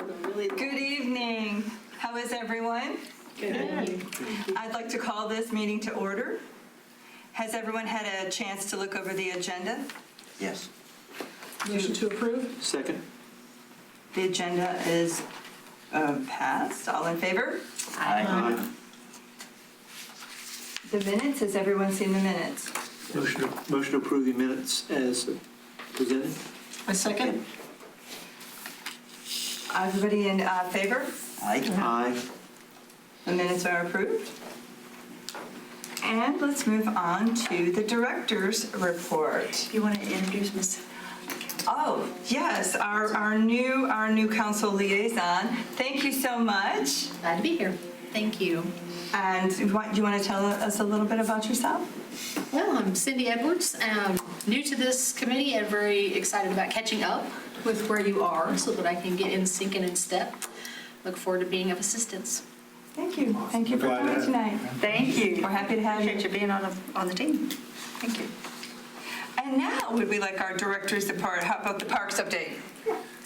Good evening. How is everyone? Good. I'd like to call this meeting to order. Has everyone had a chance to look over the agenda? Yes. Motion to approve? Second? The agenda is passed. All in favor? Aye. The minutes, has everyone seen the minutes? Motion to approve the minutes as presented? A second? Everybody in favor? Aye. The minutes are approved. And let's move on to the director's report. You want to introduce Ms. Oh, yes, our new council liaison. Thank you so much. Glad to be here. Thank you. And you want to tell us a little bit about yourself? Well, I'm Cindy Edwards. New to this committee and very excited about catching up with where you are so that I can get in sync and in step. Look forward to being of assistance. Thank you. Thank you for coming tonight. Thank you. We're happy to have you. Appreciate you being on the team. Thank you. And now, would we like our director's report? How about the parks update?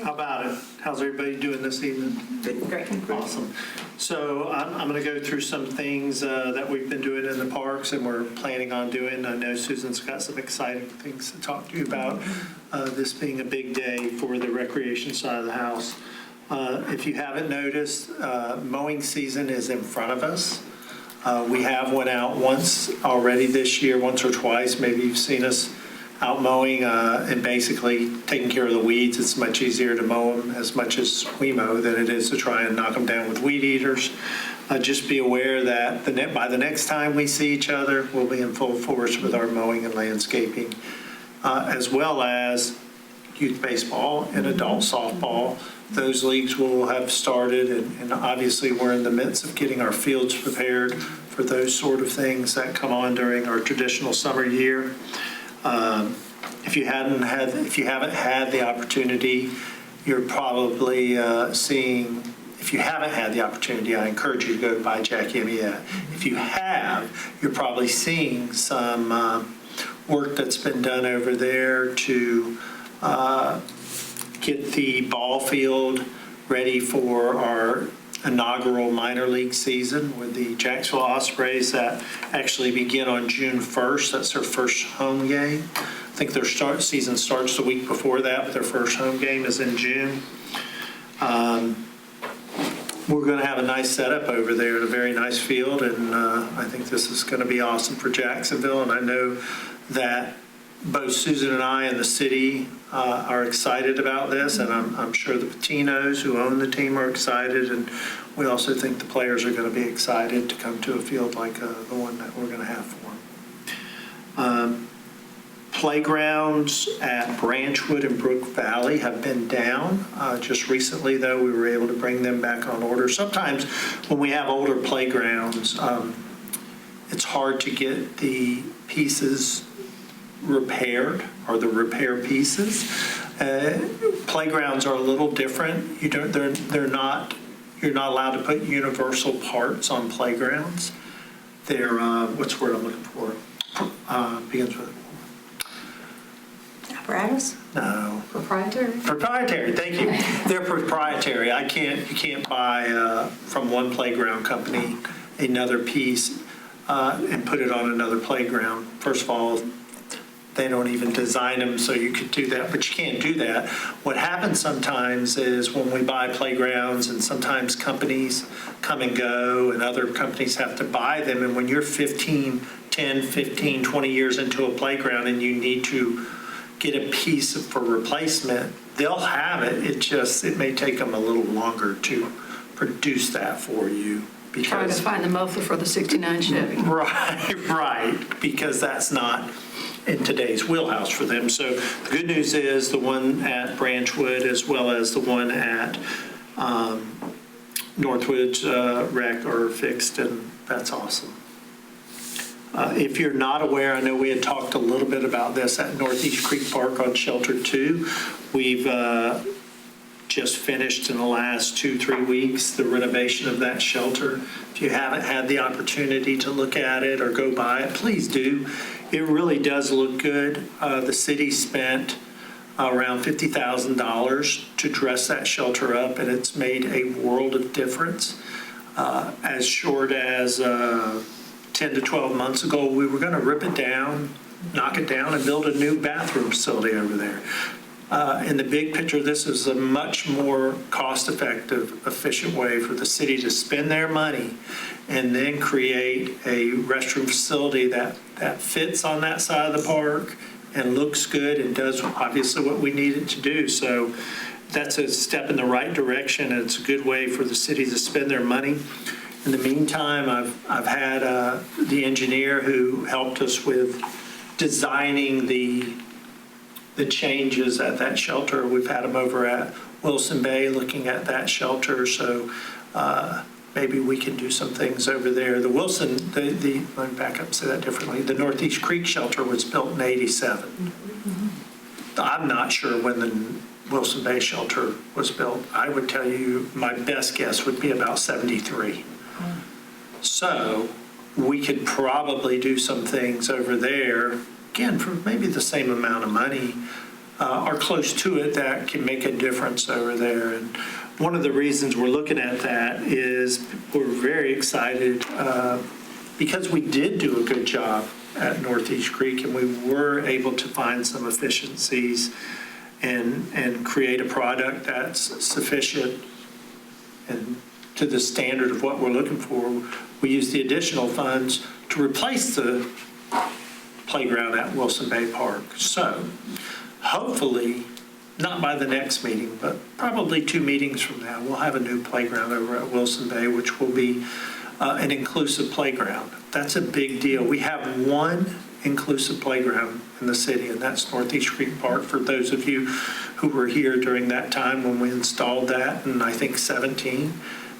How about it? How's everybody doing this evening? Great. Awesome. So I'm going to go through some things that we've been doing in the parks and we're planning on doing. I know Susan's got some exciting things to talk to you about, this being a big day for the recreation side of the house. If you haven't noticed, mowing season is in front of us. We have went out once already this year, once or twice. Maybe you've seen us out mowing and basically taking care of the weeds. It's much easier to mow them as much as we mow than it is to try and knock them down with weed eaters. Just be aware that by the next time we see each other, we'll be in full force with our mowing and landscaping, as well as youth baseball and adult softball. Those leagues will have started, and obviously we're in the midst of getting our fields prepared for those sort of things that come on during our traditional summer year. If you haven't had the opportunity, you're probably seeing. If you haven't had the opportunity, I encourage you to go by Jack yet. If you have, you're probably seeing some work that's been done over there to get the ball field ready for our inaugural minor league season with the Jacksonville Ospreys that actually begin on June 1st. That's their first home game. I think their season starts the week before that, but their first home game is in June. We're going to have a nice setup over there at a very nice field, and I think this is going to be awesome for Jacksonville, and I know that both Susan and I and the city are excited about this, and I'm sure the Patinos who own the team are excited, and we also think the players are going to be excited to come to a field like the one that we're going to have for them. Playgrounds at Branchwood and Brook Valley have been down. Just recently, though, we were able to bring them back on order. Sometimes when we have older playgrounds, it's hard to get the pieces repaired or the repair pieces. Playgrounds are a little different. You're not allowed to put universal parts on playgrounds. They're what's the word I'm looking for? Begins with Apparatus? no. Proprietary? Proprietary, thank you. They're proprietary. You can't buy from one playground company another piece and put it on another playground. First of all, they don't even design them so you could do that, but you can't do that. What happens sometimes is when we buy playgrounds, and sometimes companies come and go and other companies have to buy them, and when you're 10, 15, 20 years into a playground and you need to get a piece for replacement, they'll have it. It may take them a little longer to produce that for you. Trying to find the muffler for the 69 Chevy. Right, because that's not in today's wheelhouse for them. So the good news is the one at Branchwood as well as the one at Northwood's Rec are fixed, and that's awesome. If you're not aware, I know we had talked a little bit about this at Northeast Creek Park on Shelter 2. We've just finished in the last 2-3 weeks the renovation of that shelter. If you haven't had the opportunity to look at it or go by it, please do. It really does look good. The city spent around $50,000 to dress that shelter up, and it's made a world of difference. As short as 10 to 12 months ago, we were going to rip it down, knock it down, and build a new bathroom facility over there. In the big picture, this is a much more cost-effective, efficient way for the city to spend their money and then create a restroom facility that fits on that side of the park and looks good and does obviously what we need it to do. So that's a step in the right direction, and it's a good way for the city to spend their money. In the meantime, I've had the engineer who helped us with designing the changes at that shelter. We've had him over at Wilson Bay looking at that shelter, so maybe we can do some things over there. The Wilson, let me back up and say that differently. The Northeast Creek shelter was built in '87. I'm not sure when the Wilson Bay shelter was built. I would tell you my best guess would be about '73. So we could probably do some things over there, again, for maybe the same amount of money or close to it, that can make a difference over there. And one of the reasons we're looking at that is we're very excited because we did do a good job at Northeast Creek, and we were able to find some efficiencies and create a product that's sufficient and to the standard of what we're looking for. We used the additional funds to replace the playground at Wilson Bay Park. So hopefully, not by the next meeting, but probably 2 meetings from now, we'll have a new playground over at Wilson Bay, which will be an inclusive playground. That's a big deal. We have one inclusive playground in the city, and that's Northeast Creek Park. For those of you who were here during that time when we installed that in, I think, 17,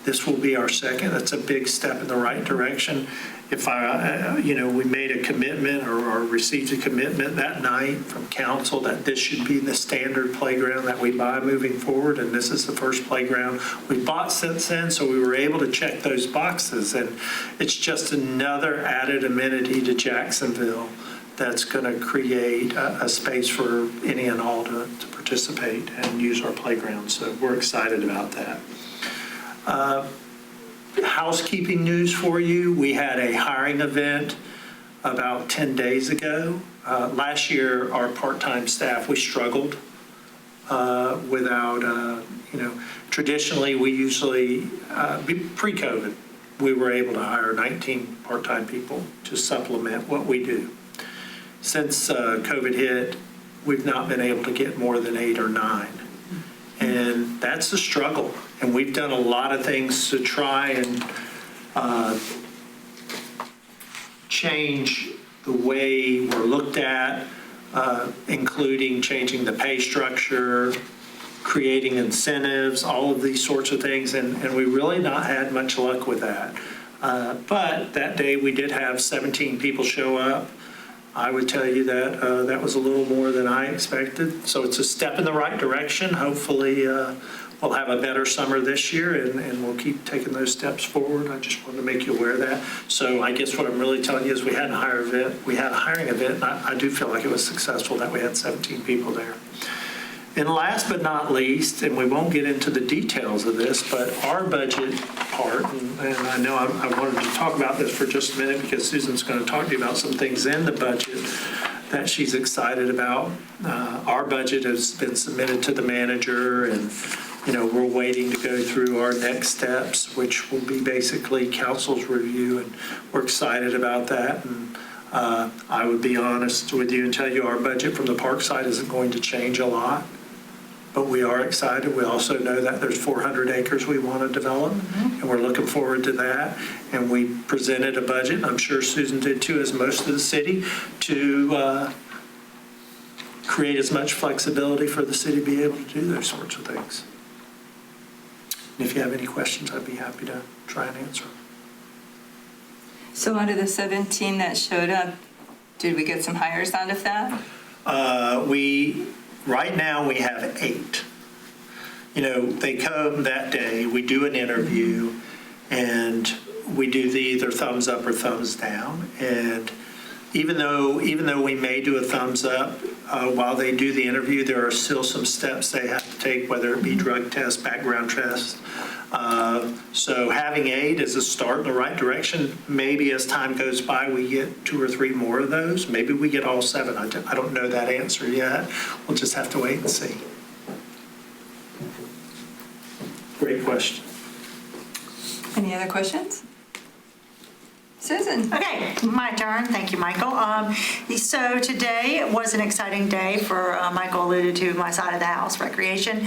this will be our second. That's a big step in the right direction. If we made a commitment or received a commitment that night from council that this should be the standard playground that we buy moving forward, and this is the first playground we bought since then, so we were able to check those boxes, and it's just another added amenity to Jacksonville that's going to create a space for any and all to participate and use our playground. So we're excited about that. Housekeeping news for you. We had a hiring event about 10 days ago. Last year, our part-time staff, we struggled without, traditionally we usually, pre-COVID, we were able to hire 19 part-time people to supplement what we do. Since COVID hit, we've not been able to get more than 8 or 9. And that's a struggle. And we've done a lot of things to try and change the way we're looked at, including changing the pay structure, creating incentives, all of these sorts of things. And we really not had much luck with that. But that day we did have 17 people show up. I would tell you that that was a little more than I expected. So it's a step in the right direction. Hopefully we'll have a better summer this year, and we'll keep taking those steps forward. I just wanted to make you aware of that. So I guess what I'm really telling you is we had a hiring event, and I do feel like it was successful that we had 17 people there. And last but not least, and we won't get into the details of this, but our budget part, and I know I wanted to talk about this for just a minute because Susan's going to talk to you about some things in the budget that she's excited about. Our budget has been submitted to the manager, and we're waiting to go through our next steps, which will be basically council's review, and we're excited about that. And I would be honest with you and tell you our budget from the park side isn't going to change a lot. But we are excited. We also know that there's 400 acres we want to develop, and we're looking forward to that. And we presented a budget, and I'm sure Susan did too, as most of the city, to create as much flexibility for the city to be able to do those sorts of things. And if you have any questions, I'd be happy to try and answer. So out of the 17 that showed up, did we get some hires out of that? Right now, we have 8. They come that day, we do an interview, and we do the either thumbs up or thumbs down. And even though we may do a thumbs up, while they do the interview, there are still some steps they have to take, whether it be drug test, background test. So having 8 is a start in the right direction. Maybe as time goes by, we get 2 or 3 more of those. Maybe we get all 7. I don't know that answer yet. We'll just have to wait and see. Great question. Any other questions? Susan? Okay, my turn. Thank you, Michael. So today was an exciting day for, Michael alluded to, my side of the house, recreation.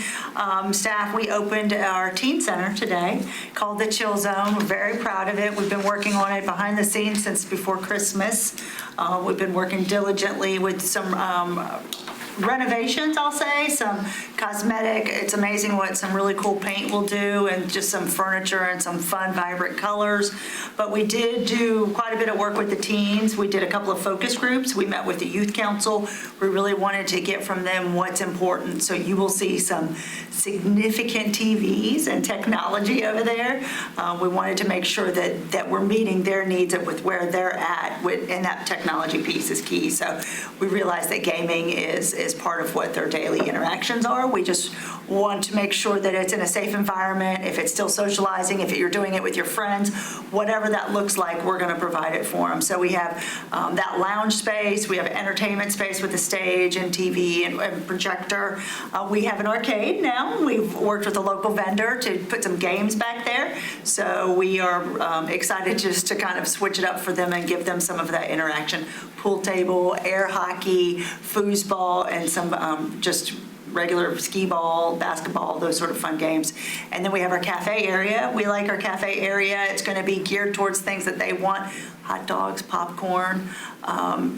Staff, we opened our teen center today called the Chill Zone. We're very proud of it. We've been working on it behind the scenes since before Christmas. We've been working diligently with some renovations, I'll say, some cosmetic. It's amazing what some really cool paint will do, and just some furniture and some fun, vibrant colors. But we did do quite a bit of work with the teens. We did a couple of focus groups. We met with the youth council. We really wanted to get from them what's important. So you will see some significant TVs and technology over there. We wanted to make sure that we're meeting their needs with where they're at, and that technology piece is key. So we realized that gaming is part of what their daily interactions are. We just want to make sure that it's in a safe environment. If it's still socializing, if you're doing it with your friends, whatever that looks like, we're going to provide it for them. So we have that lounge space. We have entertainment space with a stage and TV and projector. We have an arcade now. We've worked with a local vendor to put some games back there. So we are excited just to kind of switch it up for them and give them some of that interaction. Pool table, air hockey, foosball, and some just regular skee ball, basketball, those sort of fun games. And then we have our cafe area. We like our cafe area. It's going to be geared towards things that they want: hot dogs, popcorn,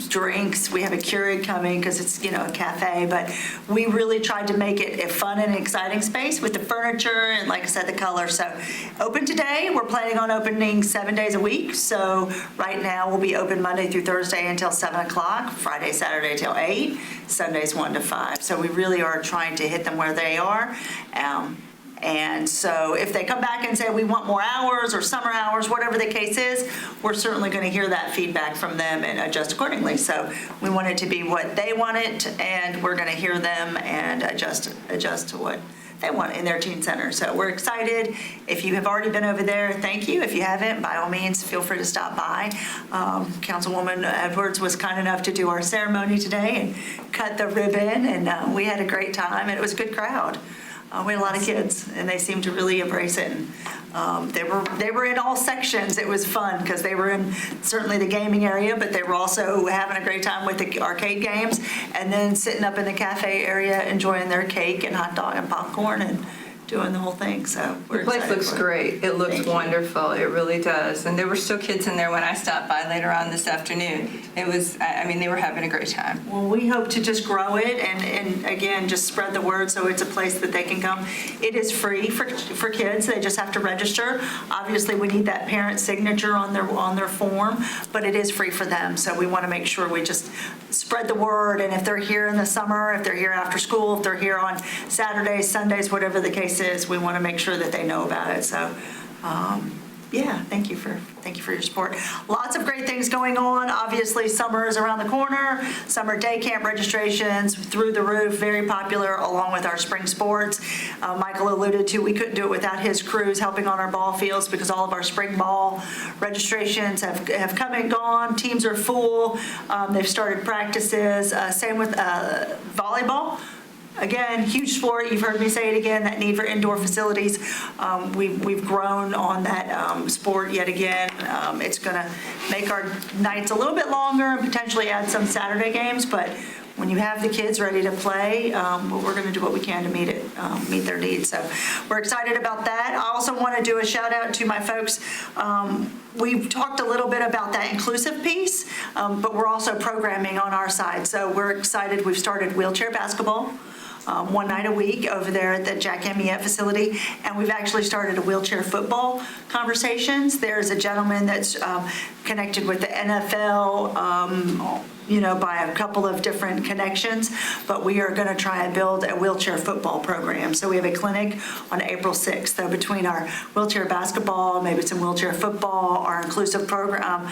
drinks. We have a Keurig coming because it's, a cafe, but we really tried to make it a fun and exciting space with the furniture and, like I said, the color. So open today. We're planning on opening 7 days a week. So right now we'll be open Monday through Thursday until 7 o'clock, Friday, Saturday till 8, Sundays 1 to 5. So we really are trying to hit them where they are. And so if they come back and say, we want more hours or summer hours, whatever the case is, we're certainly going to hear that feedback from them and adjust accordingly. So we want it to be what they want it, and we're going to hear them and adjust to what they want in their teen center. So we're excited. If you have already been over there, thank you. If you haven't, by all means, feel free to stop by. Councilwoman Edwards was kind enough to do our ceremony today and cut the ribbon, and we had a great time, and it was a good crowd. We had a lot of kids, and they seemed to really embrace it. And they were in all sections. It was fun because they were in certainly the gaming area, but they were also having a great time with the arcade games, and then sitting up in the cafe area enjoying their cake and hot dog and popcorn and doing the whole thing. So we're The place excited looks for it. great. It looks Thank you. wonderful. It really does. And there were still kids in there when I stopped by later on this afternoon. It was, they were having a great time. Well, we hope to just grow it and again, just spread the word so it's a place that they can come. It is free for kids. They just have to register. Obviously, we need that parent signature on their form, but it is free for them. So we want to make sure we just spread the word. And if they're here in the summer, if they're here after school, if they're here on Saturdays, Sundays, whatever the case is, we want to make sure that they know about it. So, yeah, thank you for your support. Lots of great things going on. Obviously, summer is around the corner. Summer day camp registrations through the roof, very popular, along with our spring sports. Michael alluded to we couldn't do it without his crews helping on our ball fields because all of our spring ball registrations have come and gone. Teams are full. They've started practices. Same with volleyball. Again, huge sport. You've heard me say it again, that need for indoor facilities. We've grown on that sport yet again. It's going to make our nights a little bit longer and potentially add some Saturday games, but when you have the kids ready to play, we're going to do what we can to meet their needs. So we're excited about that. I also want to do a shout out to my folks. We've talked a little bit about that inclusive piece, but we're also programming on our side. So we're excited. We've started wheelchair basketball. One night a week over there at the Jack Amiette facility, and we've actually started a wheelchair football conversations. There's a gentleman that's connected with the NFL by a couple of different connections, but we are going to try and build a wheelchair football program. So we have a clinic on April 6th. So between our wheelchair basketball, maybe some wheelchair football, our inclusive program,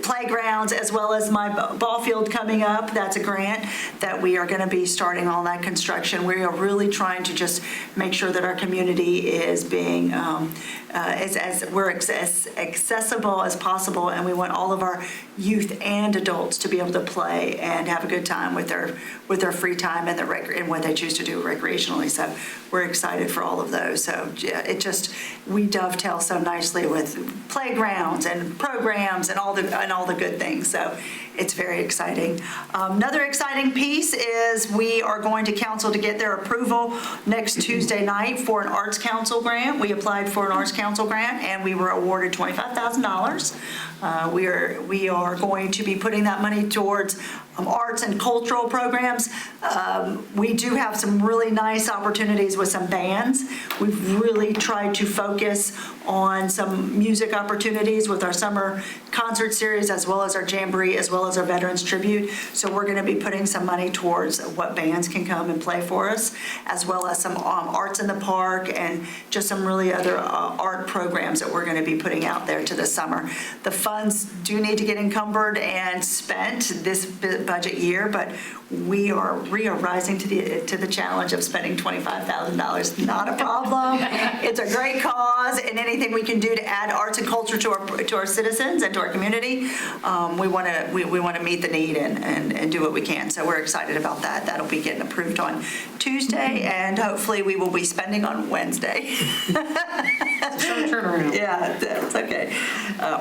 playgrounds, as well as my ball field coming up, that's a grant that we are going to be starting all that construction. We are really trying to just make sure that our community is being as accessible as possible, and we want all of our youth and adults to be able to play and have a good time with their free time and and what they choose to do recreationally. So we're excited for all of those. So yeah, we dovetail so nicely with playgrounds and programs and all the good things. So it's very exciting. Another exciting piece is we are going to council to get their approval next Tuesday night for an Arts Council grant. We applied for an Arts Council grant and we were awarded $25,000. We are going to be putting that money towards arts and cultural programs. We do have some really nice opportunities with some bands. We've really tried to focus on some music opportunities with our summer concert series, as well as our jamboree, as well as our Veterans Tribute. So we're going to be putting some money towards what bands can come and play for us, as well as some arts in the park and just some really other art programs that we're going to be putting out there to the summer. The funds do need to get encumbered and spent this budget year, but we are rising to the challenge of spending $25,000. Not a problem. It's a great cause, and anything we can do to add arts and culture to our citizens and to our community, we want to meet the need and do what we can. So we're excited about that. That'll be getting approved on Tuesday, and hopefully we will be spending on Wednesday. Short turnaround. Yeah, that's okay.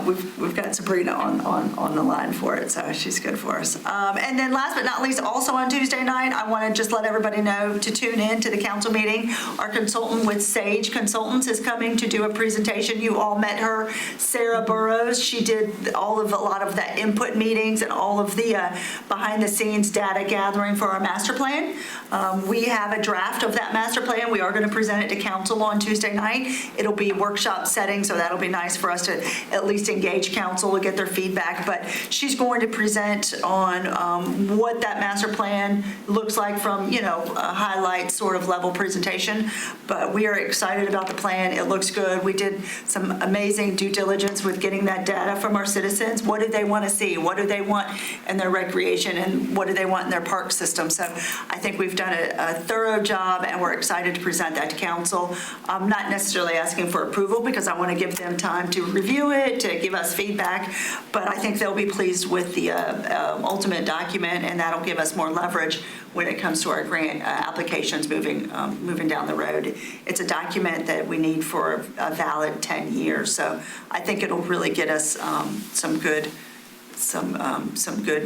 We've got Sabrina on the line for it, so she's good for us. And then last but not least, also on Tuesday night, I want to just let everybody know to tune in to the council meeting. Our consultant with Sage Consultants is coming to do a presentation. You all met her, Sarah Burrows. She did a lot of the input meetings and all of the behind the scenes data gathering for our master plan. We have a draft of that master plan. We are going to present it to council on Tuesday night. It'll be workshop setting, so that'll be nice for us to at least engage council and get their feedback. But she's going to present on what that master plan looks like from, a highlight sort of level presentation. But we are excited about the plan. It looks good. We did some amazing due diligence with getting that data from our citizens. What do they want to see? What do they want in their recreation, and what do they want in their park system? So I think we've done a thorough job, and we're excited to present that to council. I'm not necessarily asking for approval because I want to give them time to review it, to give us feedback, but I think they'll be pleased with the ultimate document, and that'll give us more leverage when it comes to our grant applications moving down the road. It's a document that we need for a valid 10 years, so I think it'll really get us some good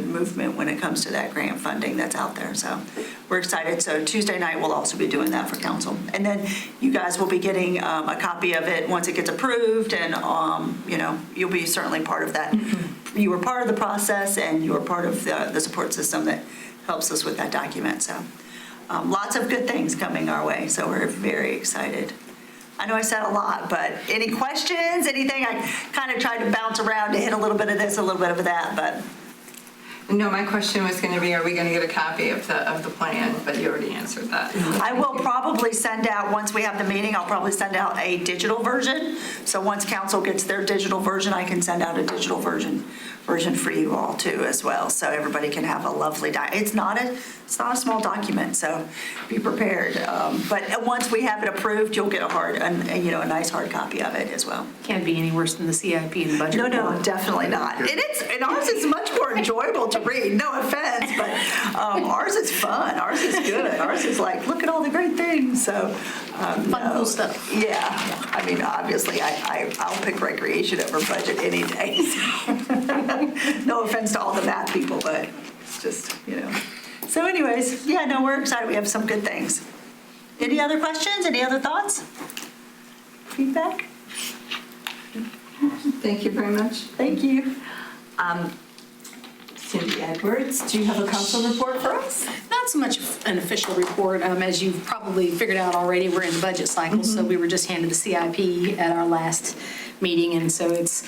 movement when it comes to that grant funding that's out there. So we're excited. So Tuesday night we'll also be doing that for council, and then you guys will be getting a copy of it once it gets approved, and you'll be certainly part of that. Mm-hmm. You were part of the process, and you were part of the support system that helps us with that document. So lots of good things coming our way. So we're very excited. I know I said a lot, but any questions, anything? I kind of tried to bounce around to hit a little bit of this, a little bit of that, but. No, my question was going to be, are we going to get a copy of the plan? But you already answered that. I will probably send out, once we have the meeting, I'll probably send out a digital version. So once council gets their digital version, I can send out a digital version for you all too as well. So everybody can have a lovely, it's not a small document, so be prepared. But once we have it approved, you'll get a nice hard copy of it as well. Can't be any worse than the CIP and budget. No, definitely not. And ours is much more enjoyable to read. No offense, but ours is fun. Ours is good. Ours is like, look at all the great things. So Fun, cool stuff. Yeah. I mean, obviously, I'll pick recreation over budget any day. So. No offense to all the math people, but it's just, So anyways, we're excited. We have some good things. Any other questions? Any other thoughts? Feedback? Thank you very much. Thank you. Cindy Edwards, do you have a council report for us? Not so much an official report. As you've probably figured out already, we're in the budget cycle, so we were just handed the CIP at our last meeting, and so it's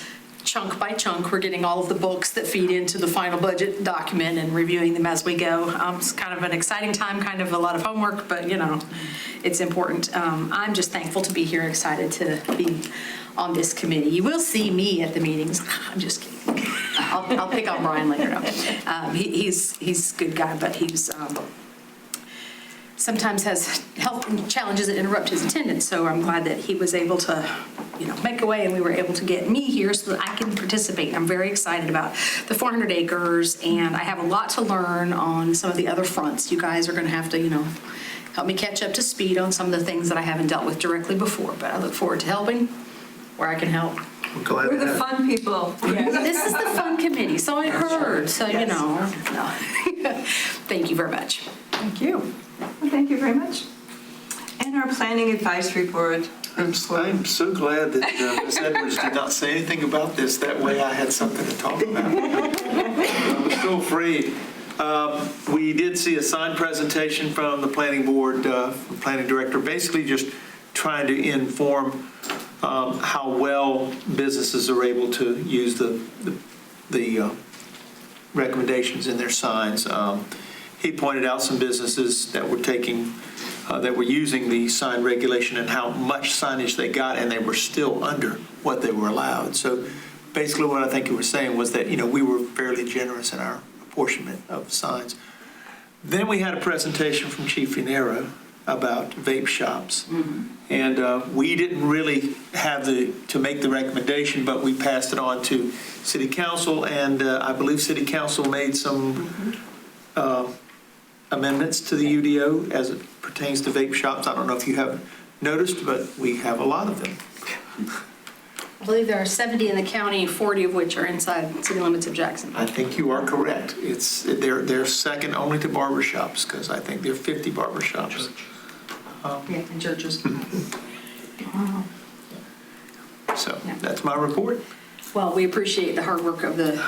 chunk by chunk. We're getting all of the books that feed into the final budget document and reviewing them as we go. It's kind of an exciting time, kind of a lot of homework, but it's important. I'm just thankful to be here, excited to be on this committee. You will see me at the meetings. I'm just kidding. I'll pick on Brian later. No. He's a good guy, but he's sometimes has health challenges that interrupt his attendance. So I'm glad that he was able to, make a way, and we were able to get me here so that I can participate. I'm very excited about the 400 acres, and I have a lot to learn on some of the other fronts. You guys are going to have to, help me catch up to speed on some of the things that I haven't dealt with directly before. But I look forward to helping where I can help. We're the fun people. This is the fun committee, so I heard. So, no. Thank you very much. Thank you. Well, thank you very much. And our planning advisory board. I'm so glad that Ms. Edwards did not say anything about this. That way I had something to talk about. I was so afraid. We did see a signed presentation from the planning board, planning director, basically just trying to inform how well businesses are able to use the recommendations in their signs. He pointed out some businesses that were using the sign regulation and how much signage they got, and they were still under what they were allowed. So basically what I think you were saying was that, we were fairly generous in our apportionment of signs. Then we had a presentation from Chief Finero about vape shops. Mm-hmm. And we didn't really have to make the recommendation, but we passed it on to City Council, and I believe City Council made some amendments to the UDO as it pertains to vape shops. I don't know if you have noticed, but we have a lot of them. I believe there are 70 in the county, 40 of which are inside city limits of Jacksonville. I think you are correct. They're second only to barber shops, because I think there are 50 barber shops. And churches. So that's my report. Well, we appreciate the hard work of the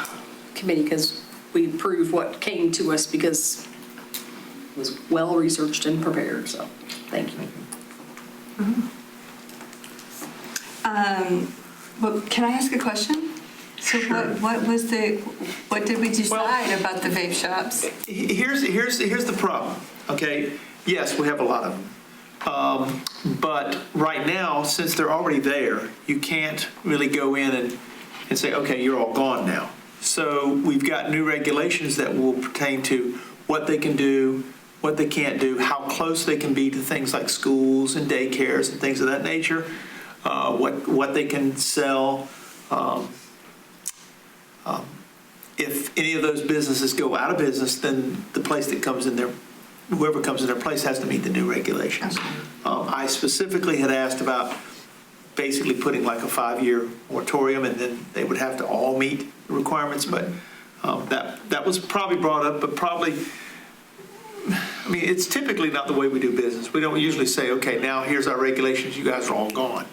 committee because we proved what came to us because it was well-researched and prepared, so thank you. Well, can I ask a question? So Sure. what did we decide about the vape shops? Here's the problem, okay? Yes, we have a lot of them. But right now, since they're already there, you can't really go in and say, okay, you're all gone now. So we've got new regulations that will pertain to what they can do, what they can't do, how close they can be to things like schools and daycares and things of that nature, what they can sell. If any of those businesses go out of business, then the place that comes in there, whoever comes in their place has to meet the new regulations. I specifically had asked about basically putting like a 5-year moratorium, and then they would have to all meet the requirements, but that was probably brought up, but probably, it's typically not the way we do business. We don't usually say, okay, now here's our regulations, you guys are all gone.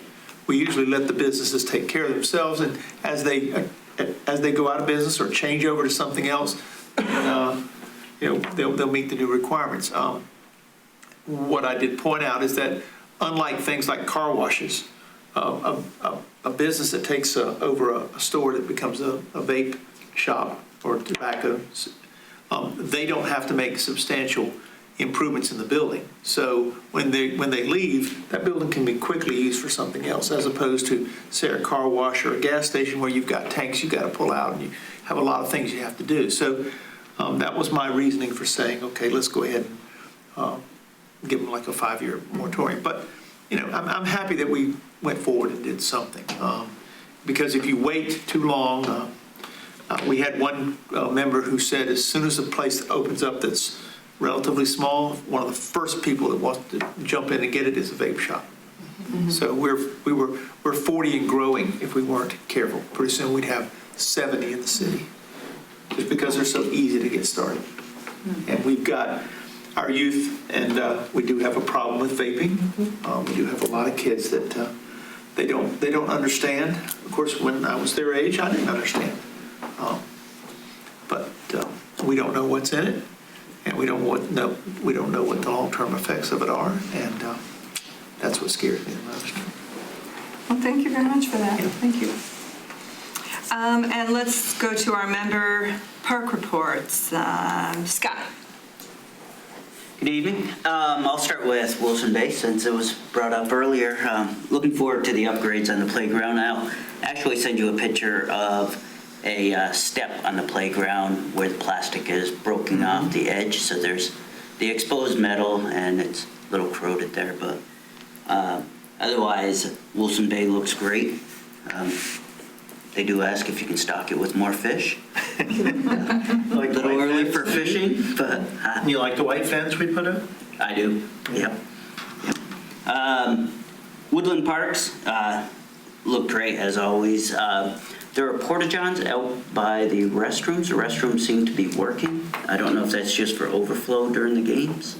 We usually let the businesses take care of themselves, and as they go out of business or change over to something else, they'll meet the new requirements. What I did point out is that unlike things like car washes, a business that takes over a store that becomes a vape shop or tobacco, they don't have to make substantial improvements in the building. So when they leave, that building can be quickly used for something else, as opposed to, say, a car wash or a gas station where you've got tanks you got to pull out and you have a lot of things you have to do. So that was my reasoning for saying, okay, let's go ahead and give them like a 5-year moratorium. But I'm happy that we went forward and did something, because if you wait too long, we had one member who said as soon as a place opens up that's relatively small, one of the first people that wants to jump in and get it is a vape shop. Mm-hmm. So we're 40 and growing if we weren't careful. Pretty soon we'd have 70 in the city, just because they're so easy to get started. Mm-hmm. And we've got our youth, and we do have a problem with vaping. Mm-hmm. We do have a lot of kids that they don't understand. Of course, when I was their age, I didn't understand. But we don't know what's in it, and we don't know what the long-term effects of it are, and that's what scares me the most. Well, thank you very much for that. Thank you. And let's go to our member park reports. Scott? Good evening. I'll start with Wilson Bay since it was brought up earlier. Looking forward to the upgrades on the playground. I'll actually send you a picture of a step on the playground where the plastic is broken off the edge. So there's the exposed metal and it's a little corroded there, but otherwise Wilson Bay looks great. They do ask if you can stock it with more fish. A little early for fishing, but You like the white fence we put up? I do. Yep. Woodland Parks look great as always. There are porta-johns out by the restrooms. The restrooms seem to be working. I don't know if that's just for overflow during the games.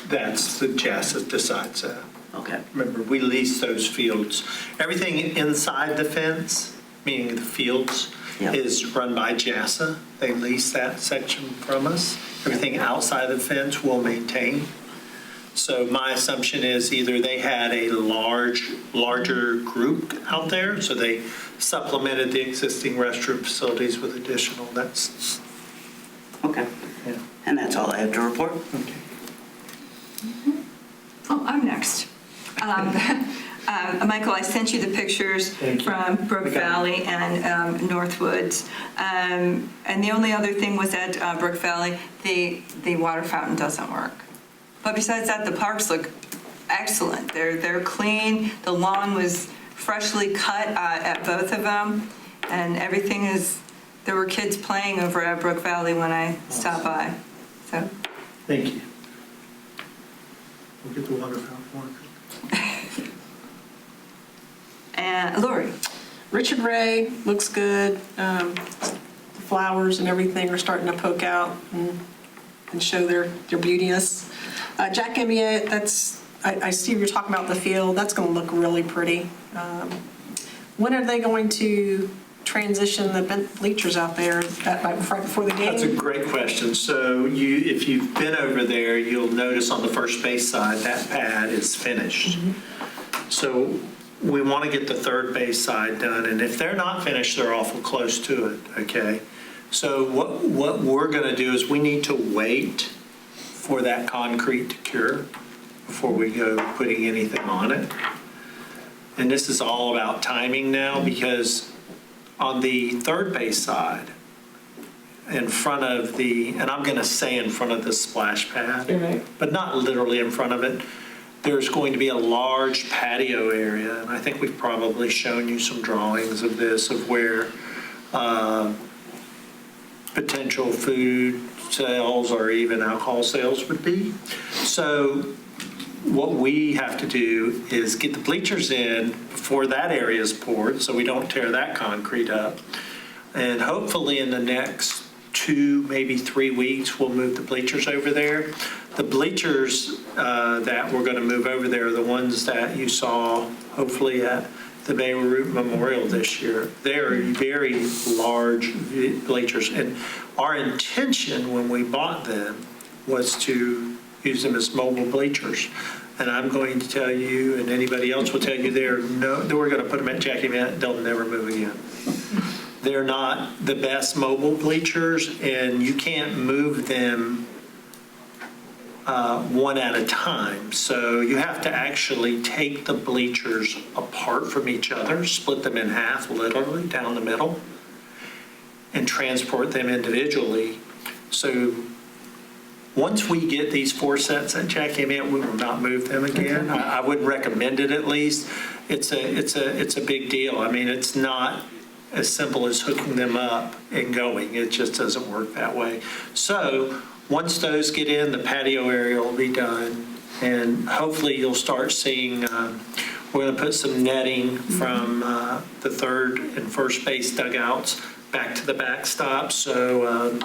That's the JASA decides that. Okay. Remember, we lease those fields. Everything inside the fence, meaning the fields, Yeah. is run by JASA. They lease that section from us. Everything outside the fence we'll maintain. So my assumption is either they had a larger group out there, so they supplemented the existing restroom facilities with additional. That's, Okay. yeah. And that's all I have to report. Okay. Oh, I'm next. Michael, I sent you the pictures Thank you. from Brook Okay. Valley and Northwoods. And the only other thing was at Brook Valley, the water fountain doesn't work. But besides that, the parks look excellent. They're clean. The lawn was freshly cut at both of them. And everything is, there were kids playing over at Brook Valley when I stopped by. So, Thank you. We'll get the water fountain working. and Lori? Richard Ray looks good. The flowers and everything are starting to poke out and show their beautiness. Jack Emiet, I see you're talking about the field. That's going to look really pretty. When are they going to transition the bleachers out there? Right before the game? That's a great question. So if you've been over there, you'll notice on the first base side, that pad is finished. So we want to get the third base side done, and if they're not finished, they're awful close to it, okay? So what we're going to do is we need to wait for that concrete to cure before we go putting anything on it. And this is all about timing now, because on the third base side, in front of and I'm going to say in front of the splash pad, Right. but not literally in front of it, there's going to be a large patio area, and I think we've probably shown you some drawings of this, of where potential food sales or even alcohol sales would be. So what we have to do is get the bleachers in before that area is poured, so we don't tear that concrete up. And hopefully in the next 2, maybe 3 weeks, we'll move the bleachers over there. The bleachers that we're going to move over there are the ones that you saw hopefully at the Beirut Memorial this year. They are very large bleachers, and our intention when we bought them was to use them as mobile bleachers. And I'm going to tell you, and anybody else will tell you, we're going to put them at Jackie Mint, they'll never move again. They're not the best mobile bleachers, and you can't move them one at a time. So you have to actually take the bleachers apart from each other, split them in half, literally, down the middle, and transport them individually. So once we get these 4 sets at Jackie Mint, we will not move them again. I wouldn't recommend it, at least. It's a big deal. I mean, it's not as simple as hooking them up and going. It just doesn't work that way. So once those get in, the patio area will be done, and hopefully you'll start seeing, we're going to put some netting from the third and first base dugouts back to the backstop. So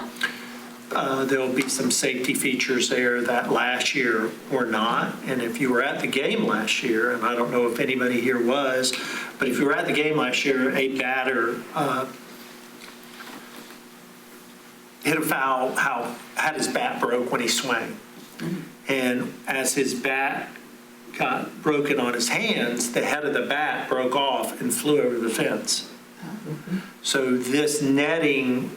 there'll be some safety features there that last year were not. And if you were at the game last year, and I don't know if anybody here was, but if you were at the game last year, a batter hit a foul, had his bat broke when he swung. And as his bat got broken on his hands, the head of the bat broke off and flew over the fence. So this netting,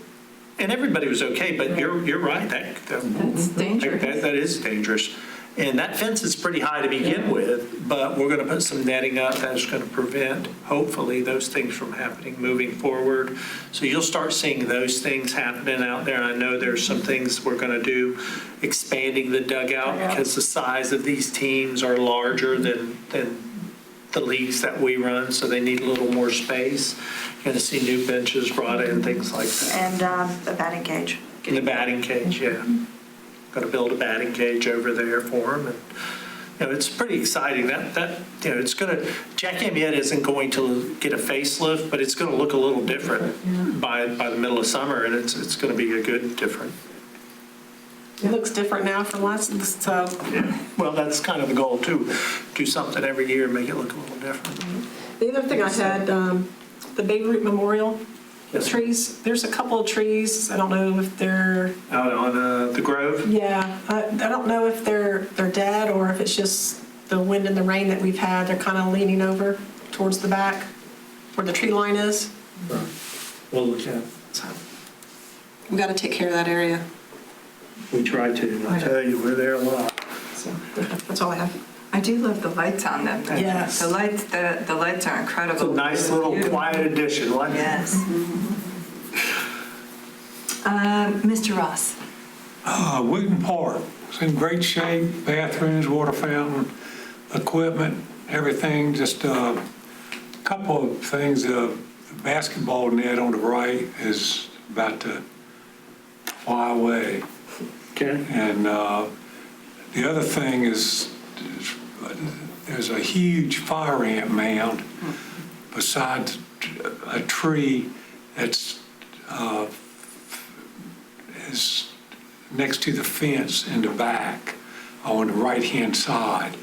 and everybody was okay, but you're right, It's dangerous. that is dangerous. And that fence is pretty high to begin with, but we're going to put some netting up that's going to prevent, hopefully, those things from happening moving forward. So you'll start seeing those things happening out there. I know there's some things we're going to do, expanding the dugout because the size of these teams are larger than the leagues that we run, so they need a little more space. You're going to see new benches brought in, things like that. And the batting cage. In the batting cage, yeah. Going to build a batting cage over there for them, and it's pretty exciting. That it's going to. Jack Amyette isn't going to get a facelift, but it's going to look a little different by the middle of summer, and it's going to be a good different. It looks different now from last, so. Yeah. Well, that's kind of the goal too. Do something every year, and make it look a little different. The other thing I had, the Babe Ruth Memorial trees, there's a couple of trees, I don't know if they're, Out on the Grove. yeah, I don't know if they're dead or if it's just the wind and the rain that we've had. They're kind of leaning over towards the back where the tree line is. We'll look at it. So we got to take care of that area. We try to. I tell you, we're there a lot. So that's all I have. I do love the lights on them. Yes. The lights are incredible. It's a nice little Beautiful. quiet addition, wasn't it? Yes. Mr. Ross. Wooten Park, it's in great shape, bathrooms, water fountain, equipment, everything, just a couple of things. The basketball net on the right is about to fly away. Okay. And the other thing is there's a huge fire ant mound beside a tree that's is next to the fence in the back on the right-hand side.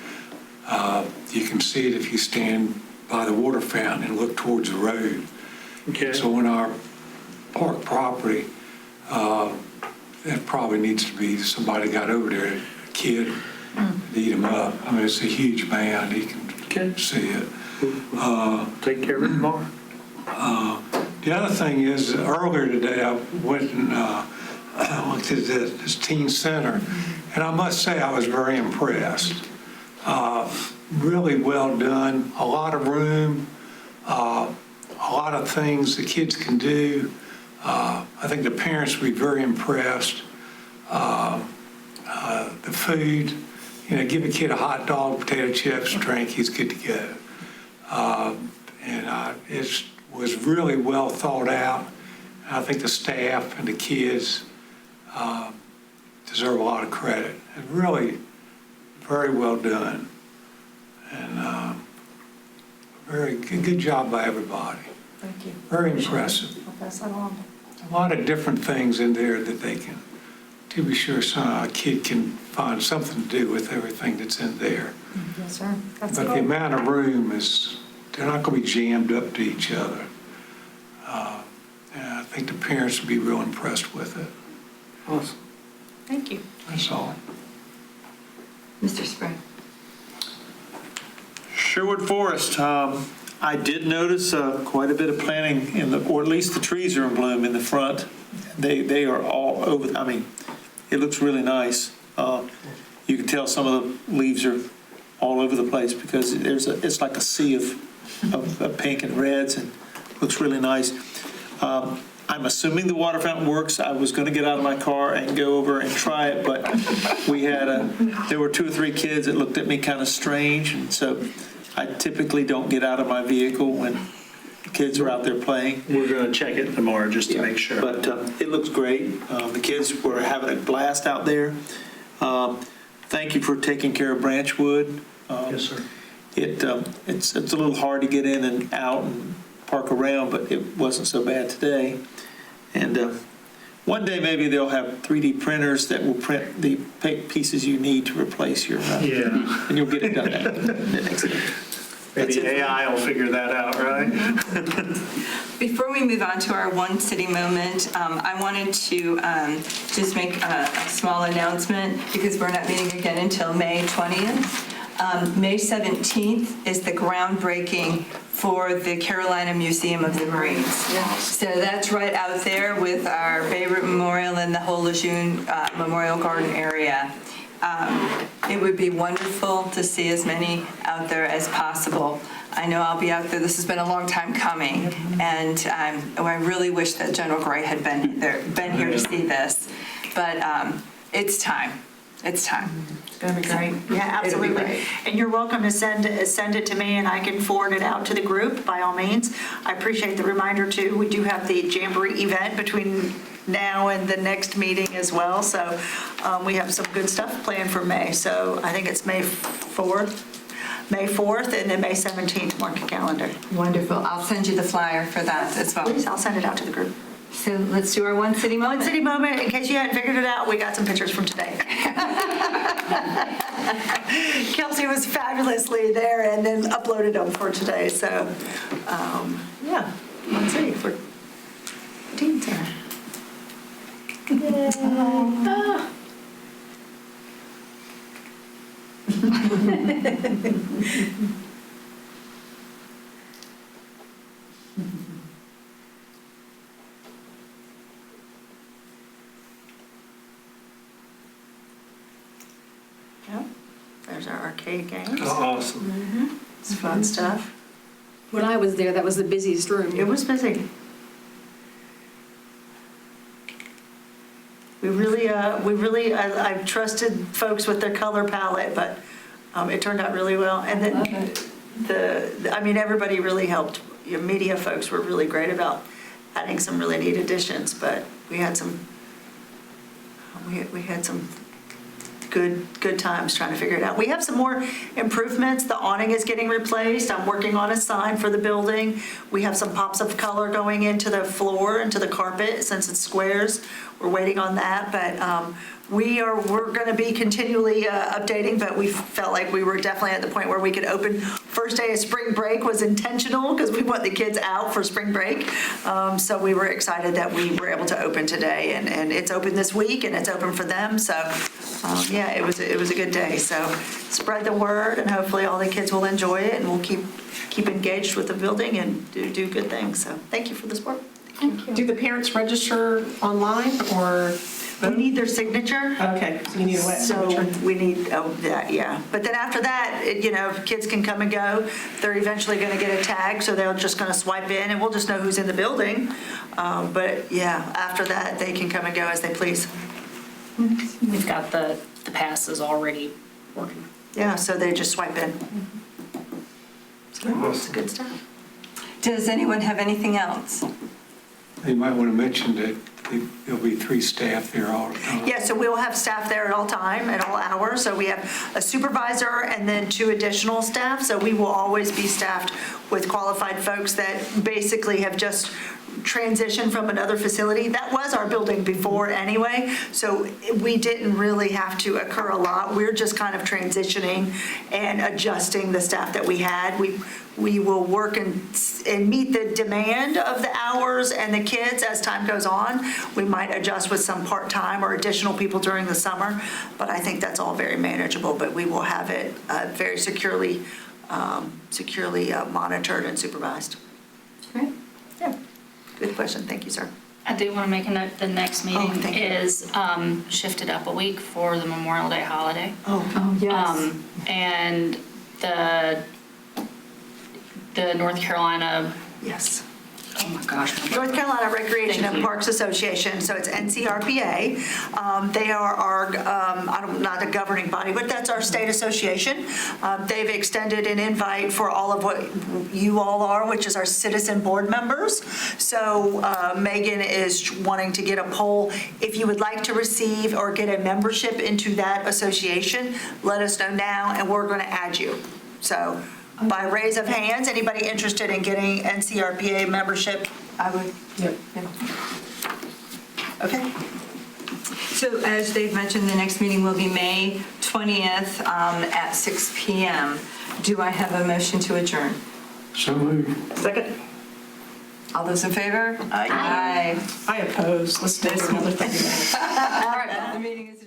You can see it if you stand by the water fountain and look towards the road. Okay. So on our park property, that probably needs to be, somebody got over there, a kid, to eat him up. I mean, it's a huge mound, you can see it. Take care of it tomorrow. The other thing is, earlier today, I went and looked at this teen center, and I must say I was very impressed. Really well done, a lot of room, a lot of things the kids can do. I think the parents will be very impressed. The food, give a kid a hot dog, potato chips, drink, he's good to go. It was really well thought out. I think the staff and the kids deserve a lot of credit. And really, very well done. And very good job by everybody. Thank you. Very impressive. I'll pass that on. A lot of different things in there that they can, to be sure a kid can find something to do with everything that's in there. Yes, sir. That's But the amount of room is, they're not going to be jammed up to each other. And I think the parents will be real impressed with it. Awesome. Thank you. That's all. Mr. Spring. Sherwood Forest, I did notice quite a bit of planting or at least the trees are in bloom in the front. They are all over, it looks really nice. You can tell some of the leaves are all over the place because it's like a sea of pink and reds and looks really nice. I'm assuming the water fountain works. I was going to get out of my car and go over and try it, but there were 2 or 3 kids that looked at me kind of strange, and so I typically don't get out of my vehicle when kids are out there playing. We're going to check it tomorrow just to make sure. But it looks great. The kids were having a blast out there. Thank you for taking care of Branchwood. Yes, sir. It's a little hard to get in and out and park around, but it wasn't so bad today. And one day maybe they'll have 3D printers that will print the pieces you need to replace your, Yeah. and you'll get it done. Maybe AI will figure that out, right? Before we move on to our one city moment, I wanted to just make a small announcement because we're not meeting again until May 20th. May 17th is the groundbreaking for the Carolina Museum of the Marines. So that's right out there with our Beirut Memorial and the whole Lejeune Memorial Garden area. It would be wonderful to see as many out there as possible. I know I'll be out there. This has been a long time coming, and I really wish that General Gray had been here to see this. But it's time. It's time. It's going to be great. Yeah, It'll be absolutely. great. And you're welcome to send it to me, and I can forward it out to the group, by all means. I appreciate the reminder, too. We do have the Jamboree event between now and the next meeting as well, so we have some good stuff planned for May. So I think it's May 4th, and then May 17th, mark your calendar. Wonderful. I'll send you the flyer for that as well. Please, I'll send it out to the group. So let's do our one city moment. One city moment, in case you hadn't figured it out, we got some pictures from today. Kelsey was fabulously there and then uploaded them for today, so, yeah, one city for Teen Center. Yep, there's our arcade games. Awesome. It's fun stuff. When I was there, that was the busiest room. It was busy. I trusted folks with their color palette, but it turned out really well. And then everybody really helped. Your media folks were really great about adding some really neat additions, but we had some good times trying to figure it out. We have some more improvements. The awning is getting replaced. I'm working on a sign for the building. We have some pops of color going into the floor, into the carpet, since it's squares. We're waiting on that, but we're going to be continually updating, but we felt like we were definitely at the point where we could open. First day of spring break was intentional because we want the kids out for spring break. So we were excited that we were able to open today, and it's open this week, and it's open for them. So yeah, it was a good day. So spread the word, and hopefully all the kids will enjoy it, and we'll keep engaged with the building and do good things. So thank you for the support. Thank you. Do the parents register online or? We need their signature. Okay, so you need a wet signature. So we need that, yeah. But then after that, kids can come and go. They're eventually going to get a tag, so they're just going to swipe in, and we'll just know who's in the building. But yeah, after that, they can come and go as they please. We've got the passes already working. Yeah, so they just swipe in. So it's good stuff. Does anyone have anything else? You might want to mention that there'll be 3 staff there all the time. Yeah, so we'll have staff there at all time, at all hours. So we have a supervisor and then 2 additional staff. So we will always be staffed with qualified folks that basically have just transitioned from another facility. That was our building before anyway, so we didn't really have to occur a lot. We're just kind of transitioning and adjusting the staff that we had. We will work and meet the demand of the hours and the kids as time goes on. We might adjust with some part-time or additional people during the summer, but I think that's all very manageable. But we will have it very securely monitored and supervised. Great. Yeah, good question. Thank you, sir. I do want to make a note, the next meeting thank you. is shifted up a week for the Memorial Day holiday. Oh, yes. And the North Carolina, yes. oh my gosh. North Carolina Recreation Thank and you. Parks Association, so it's NCRPA. They are our, not a governing body, but that's our state association. They've extended an invite for all of what you all are, which is our citizen board members. So Megan is wanting to get a poll. If you would like to receive or get a membership into that association, let us know now, and we're going to add you. So by raise of hands, anybody interested in getting NCRPA membership? I would. Yep. Okay. So as Dave mentioned, the next meeting will be May 20th at 6 p.m. Do I have a motion to adjourn? So moved. Second. All those in favor? Aye. I oppose. Let's do another 30 minutes. All right, the meeting is